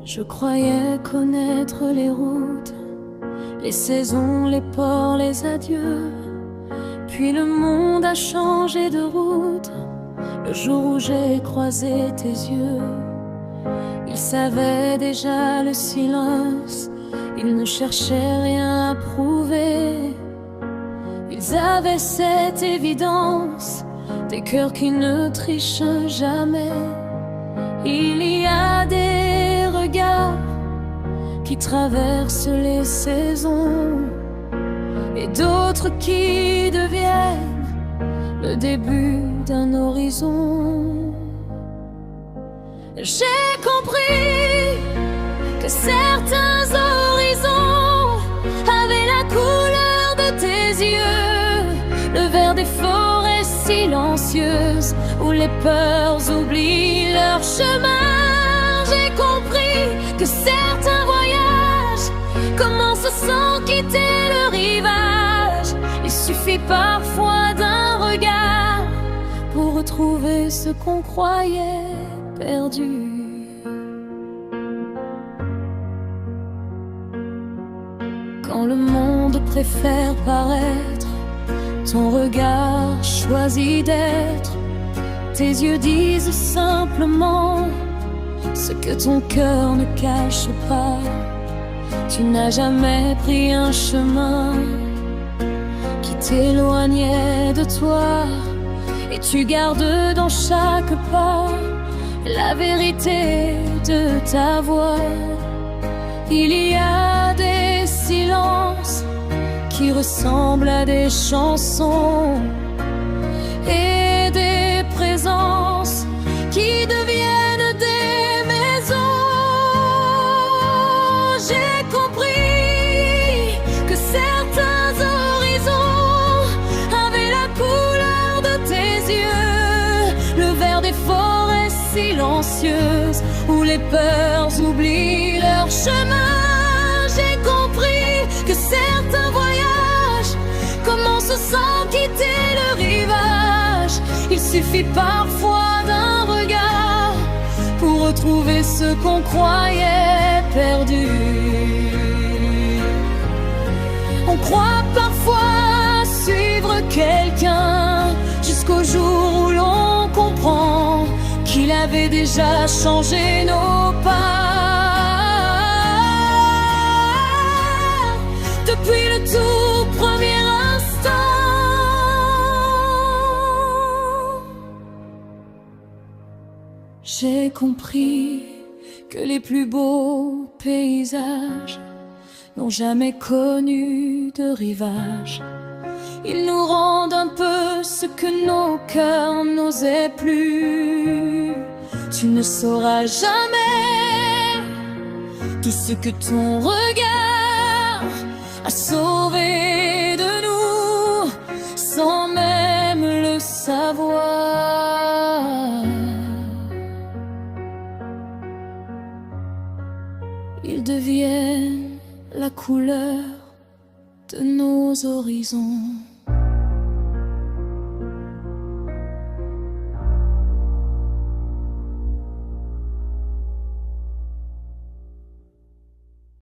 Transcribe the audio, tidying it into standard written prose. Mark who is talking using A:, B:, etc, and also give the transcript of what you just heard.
A: Je croyais connaître les routes, les saisons, les ports, les adieux. Puis le monde a changé de route le jour où j'ai croisé tes yeux. Ils savaient déjà le silence, ils ne cherchaient rien à prouver. Ils avaient cette évidence, des cœurs qui ne trichent jamais. Il y a des regards qui traversent les saisons et d'autres qui deviennent le début d'un horizon. J'ai compris que certains horizons avaient la couleur de tes yeux, le vert des forêts silencieuses où les peurs oublient leur chemin. J'ai compris que certains voyages commencent sans quitter le rivage. Il suffit parfois d'un regard pour retrouver ce qu'on croyait perdu. Quand le monde préfère paraître, ton regard choisit d'être. Tes yeux disent simplement ce que ton cœur ne cache pas. Tu n'as jamais pris un chemin qui t'éloignait de toi, et tu gardes dans chaque pas la vérité de ta voix. Il y a des silences qui ressemblent à des chansons et des présences qui deviennent des maisons. J'ai compris que certains horizons avaient la couleur de tes yeux, le vert des forêts silencieuses où les peurs oublient leur chemin. J'ai compris que certains voyages commencent sans quitter le rivage. Il suffit parfois d'un regard pour retrouver ce qu'on croyait perdu. On croit parfois suivre quelqu'un jusqu'au jour où l'on comprend qu'il avait déjà changé nos pas. Depuis le tout premier instant, j'ai compris que les plus beaux paysages n'ont jamais connu de rivage. Ils nous rendent un peu ce que nos cœurs n'osaient plus. Tu ne sauras jamais tout ce que ton regard a sauvé de nous sans même le savoir. Ils deviennent la couleur de nos horizons.